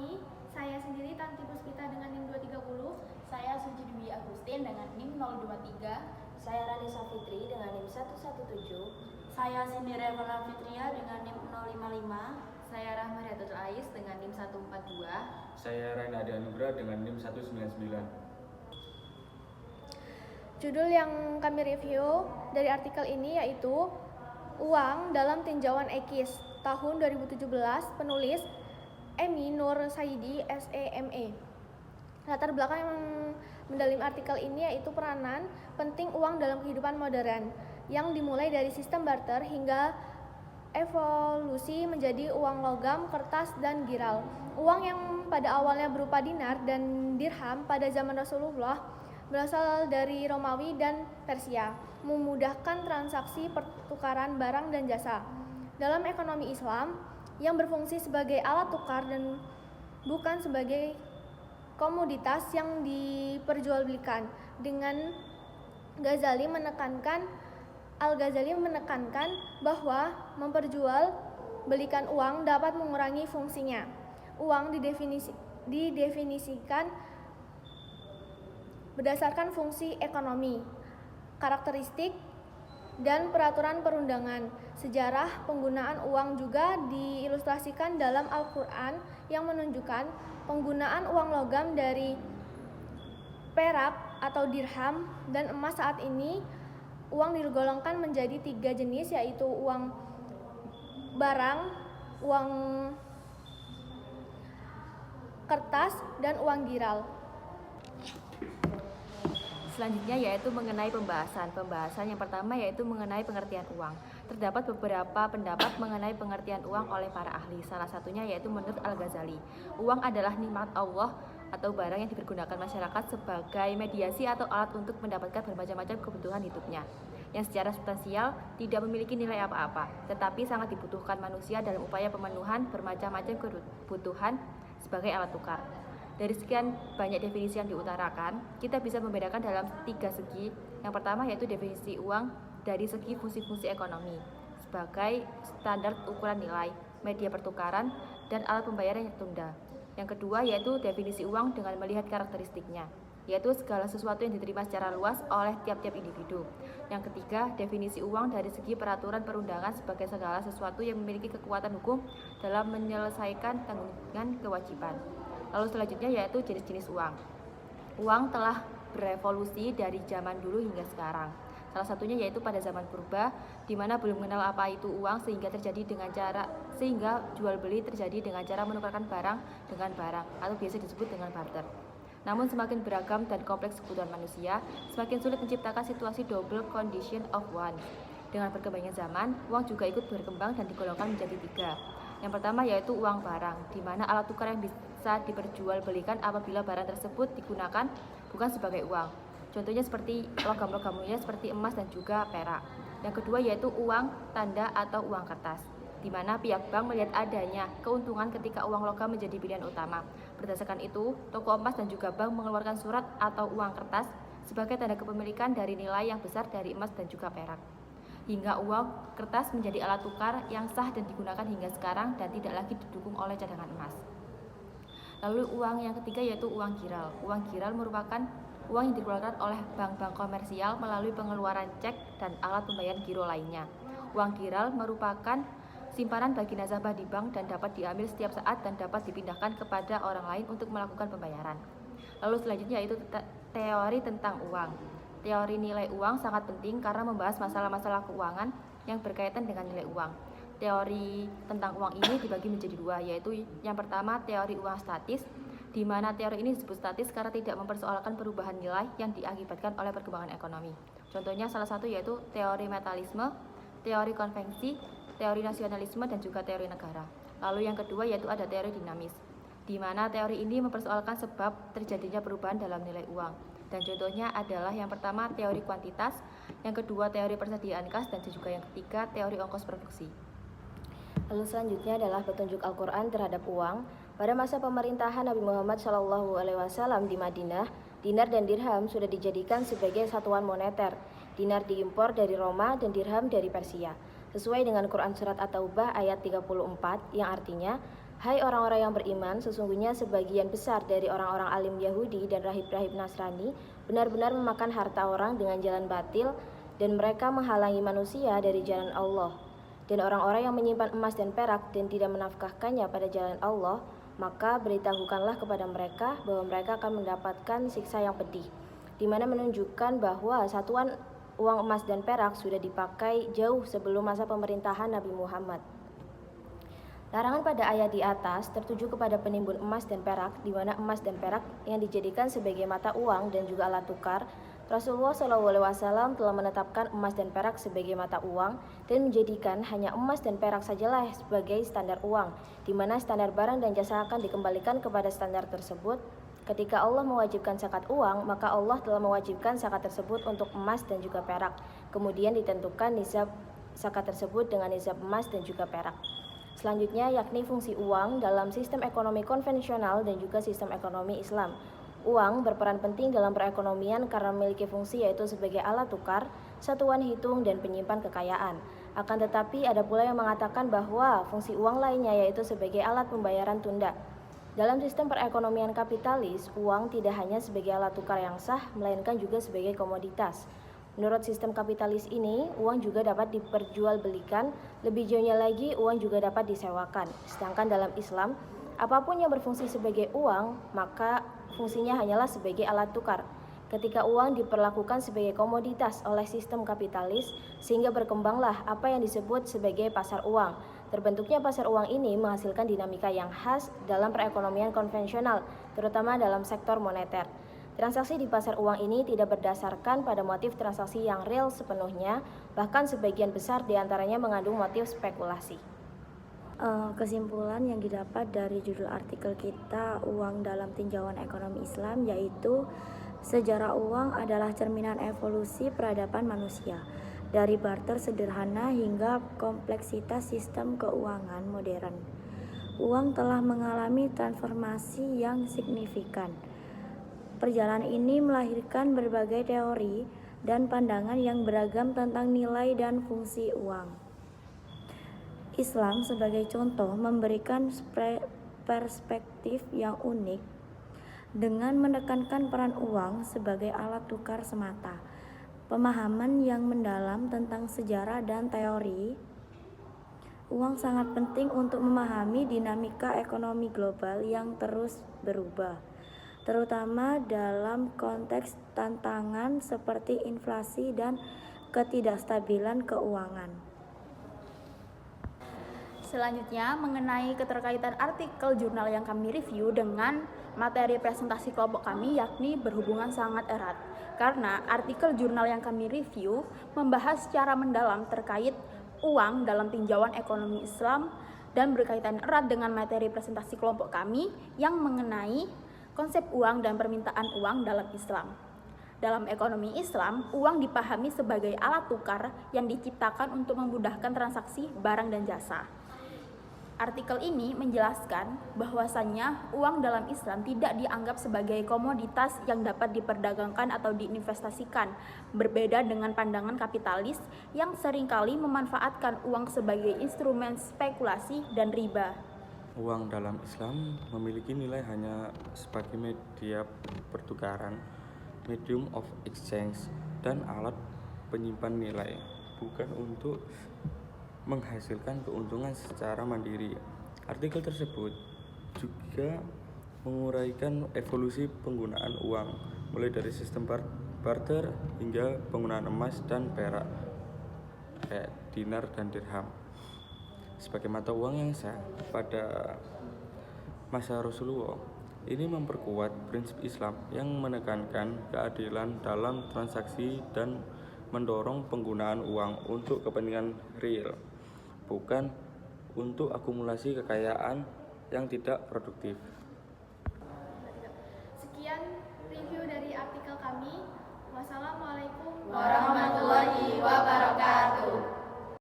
kami, saya sendiri Tanti Puspita dengan NIM 230. Saya Suci Dwi Agustin dengan NIM 023. Saya Ranisa Fitri dengan NIM 117. Saya Cindy Revola Fitria dengan NIM 055. Saya Rahmadiatul Ais dengan NIM 142. Saya Rainadi Anugrah dengan NIM 199. Judul yang kami review dari artikel ini yaitu Uang dalam Tinjauan Ekis tahun 2017, penulis Emi Nur Saidi, SEME. Latar belakang yang mendalam artikel ini yaitu peranan penting uang dalam kehidupan modern yang dimulai dari sistem barter hingga evolusi menjadi uang logam, kertas, dan giral. Uang yang pada awalnya berupa dinar dan dirham pada zaman Rasulullah berasal dari Romawi dan Persia, memudahkan transaksi pertukaran barang dan jasa. Dalam ekonomi Islam, yang berfungsi sebagai alat tukar dan bukan sebagai komoditas yang diperjualbelikan. Dengan Al-Ghazali menekankan bahwa memperjualbelikan uang dapat mengurangi fungsinya. Uang didefinisikan berdasarkan fungsi ekonomi, karakteristik, dan peraturan perundangan. Sejarah penggunaan uang juga diilustrasikan dalam Al-Quran yang menunjukkan penggunaan uang logam dari perak atau dirham dan emas. Saat ini uang digolongkan menjadi 3 jenis, yaitu uang barang, uang kertas, dan uang giral. Selanjutnya yaitu mengenai pembahasan. Pembahasan yang pertama yaitu mengenai pengertian uang. Terdapat beberapa pendapat mengenai pengertian uang oleh para ahli. Salah satunya yaitu menurut Al-Ghazali. Uang adalah nikmat Allah atau barang yang dipergunakan masyarakat sebagai mediasi atau alat untuk mendapatkan bermacam-macam kebutuhan hidupnya, yang secara substansial tidak memiliki nilai apa-apa, tetapi sangat dibutuhkan manusia dalam upaya pemenuhan bermacam-macam kebutuhan sebagai alat tukar. Dari sekian banyak definisi yang diutarakan, kita bisa membedakan dalam 3 segi. Yang pertama yaitu definisi uang dari segi fungsi-fungsi ekonomi, sebagai standar ukuran nilai, media pertukaran, dan alat pembayaran yang tertunda. Yang kedua yaitu definisi uang dengan melihat karakteristiknya, yaitu segala sesuatu yang diterima secara luas oleh tiap-tiap individu. Yang ketiga, definisi uang dari segi peraturan perundangan sebagai segala sesuatu yang memiliki kekuatan hukum dalam menyelesaikan tanggungan kewajiban. Lalu selanjutnya yaitu jenis-jenis uang. Uang telah berevolusi dari zaman dulu hingga sekarang. Salah satunya yaitu pada zaman purba, di mana belum mengenal apa itu uang sehingga jual beli terjadi dengan cara menukarkan barang dengan barang atau biasa disebut dengan barter. Namun semakin beragam dan kompleks kebutuhan manusia, semakin sulit menciptakan situasi double condition of one. Dengan berkembangnya zaman, uang juga ikut berkembang dan digolongkan menjadi 3. Yang pertama yaitu uang barang, di mana alat tukar yang bisa diperjualbelikan apabila barang tersebut digunakan bukan sebagai uang. Contohnya seperti logam-logam mulia seperti emas dan juga perak. Yang kedua yaitu uang tanda atau uang kertas, di mana pihak bank melihat adanya keuntungan ketika uang logam menjadi pilihan utama. Berdasarkan itu, toko emas dan juga bank mengeluarkan surat atau uang kertas sebagai tanda kepemilikan dari nilai yang besar dari emas dan juga perak. Hingga uang kertas menjadi alat tukar yang sah dan digunakan hingga sekarang dan tidak lagi didukung oleh cadangan emas. Lalu uang yang ketiga yaitu uang giral. Uang giral merupakan uang yang dikeluarkan oleh bank-bank komersial melalui pengeluaran cek dan alat pembayaran giro lainnya. Uang giral merupakan simpanan bagi nasabah di bank dan dapat diambil setiap saat dan dapat dipindahkan kepada orang lain untuk melakukan pembayaran. Lalu selanjutnya yaitu teori tentang uang. Teori nilai uang sangat penting karena membahas masalah-masalah keuangan yang berkaitan dengan nilai uang. Teori tentang uang ini dibagi menjadi 2, yaitu yang pertama teori uang statis, di mana teori ini disebut statis karena tidak mempersoalkan perubahan nilai yang diakibatkan oleh perkembangan ekonomi. Contohnya salah satu yaitu teori metalisme, teori konvensi, teori nasionalisme, dan juga teori negara. Lalu yang kedua yaitu ada teori dinamis, di mana teori ini mempersoalkan sebab terjadinya perubahan dalam nilai uang. Dan contohnya adalah yang pertama teori kuantitas, yang kedua teori persediaan kas, dan juga yang ketiga teori ongkos produksi. Lalu selanjutnya adalah petunjuk Al-Quran terhadap uang. Pada masa pemerintahan Nabi Muhammad SAW di Madinah, dinar dan dirham sudah dijadikan sebagai satuan moneter. Dinar diimpor dari Roma dan dirham dari Persia. Sesuai dengan Quran Surat At-Taubah ayat 34 yang artinya, dinar dan dirham adalah satu satunya mata uang yang Hai orang-orang yang beriman, sesungguhnya sebagian besar dari orang-orang alim Yahudi dan rahib-rahib Nasrani benar-benar memakan harta orang dengan jalan batil dan mereka menghalangi manusia dari jalan Allah. Dan orang-orang yang menyimpan emas dan perak dan tidak menafkahkannya pada jalan Allah, maka beritahukanlah kepada mereka bahwa mereka akan mendapatkan siksa yang pedih, di mana menunjukkan bahwa satuan uang emas dan perak sudah dipakai jauh sebelum masa pemerintahan Nabi Muhammad. Larangan pada ayat di atas tertuju kepada penimbun emas dan perak, di mana emas dan perak yang dijadikan sebagai mata uang dan juga alat tukar. Rasulullah SAW telah menetapkan emas dan perak sebagai mata uang dan menjadikan hanya emas dan perak sajalah sebagai standar uang, di mana standar barang dan jasa akan dikembalikan kepada standar tersebut. Ketika Allah mewajibkan zakat uang, maka Allah telah mewajibkan zakat tersebut untuk emas dan juga perak. Kemudian ditentukan nisab zakat tersebut dengan nisab emas dan juga perak. Selanjutnya yakni fungsi uang dalam sistem ekonomi konvensional dan juga sistem ekonomi Islam. Uang berperan penting dalam perekonomian karena memiliki fungsi yaitu sebagai alat tukar, satuan hitung, dan penyimpan kekayaan. Akan tetapi ada pula yang mengatakan bahwa fungsi uang lainnya yaitu sebagai alat pembayaran tunda. Dalam sistem perekonomian kapitalis, uang tidak hanya sebagai alat tukar yang sah, melainkan juga sebagai komoditas. Menurut sistem kapitalis ini, uang juga dapat diperjualbelikan. Lebih jauhnya lagi, uang juga dapat disewakan. Sedangkan dalam Islam, apapun yang berfungsi sebagai uang, maka fungsinya hanyalah sebagai alat tukar. Ketika uang diperlakukan sebagai komoditas oleh sistem kapitalis, sehingga berkembanglah apa yang disebut sebagai pasar uang. Terbentuknya pasar uang ini menghasilkan dinamika yang khas dalam perekonomian konvensional, terutama dalam sektor moneter. Transaksi di pasar uang ini tidak berdasarkan pada motif transaksi yang real sepenuhnya, bahkan sebagian besar diantaranya mengandung motif spekulasi. Kesimpulan yang didapat dari judul artikel kita, uang dalam tinjauan ekonomi Islam, yaitu sejarah uang adalah cerminan evolusi peradaban manusia, dari barter sederhana hingga kompleksitas sistem keuangan modern. Uang telah mengalami transformasi yang signifikan. Perjalanan ini melahirkan berbagai teori dan pandangan yang beragam tentang nilai dan fungsi uang. Islam sebagai contoh memberikan perspektif yang unik dengan menekankan peran uang sebagai alat tukar semata. Pemahaman yang mendalam tentang sejarah dan teori uang sangat penting untuk memahami dinamika ekonomi global yang terus berubah, terutama dalam konteks tantangan seperti inflasi dan ketidakstabilan keuangan. Selanjutnya, mengenai keterkaitan artikel jurnal yang kami review dengan materi presentasi kelompok kami, yakni berhubungan sangat erat. Karena artikel jurnal yang kami review membahas secara mendalam terkait uang dalam tinjauan ekonomi Islam dan berkaitan erat dengan materi presentasi kelompok kami yang mengenai konsep uang dan permintaan uang dalam Islam. Dalam ekonomi Islam, uang dipahami sebagai alat tukar yang diciptakan untuk memudahkan transaksi barang dan jasa. Artikel ini menjelaskan bahwasannya uang dalam Islam tidak dianggap sebagai komoditas yang dapat diperdagangkan atau diinvestasikan, berbeda dengan pandangan kapitalis yang seringkali memanfaatkan uang sebagai instrumen spekulasi dan riba. Uang dalam Islam memiliki nilai hanya sebagai media pertukaran, medium of exchange, dan alat penyimpan nilai, bukan untuk menghasilkan keuntungan secara mandiri. Artikel tersebut juga menguraikan evolusi penggunaan uang, mulai dari sistem barter hingga penggunaan emas dan perak, kayak dinar dan dirham, sebagai mata uang yang sah. Pada masa Rasulullah, ini memperkuat prinsip Islam yang menekankan keadilan dalam transaksi dan mendorong penggunaan uang untuk kepentingan real, bukan untuk akumulasi kekayaan yang tidak produktif. Sekian review dari artikel kami. Wassalamualaikum Warahmatullahi wabarakatuh.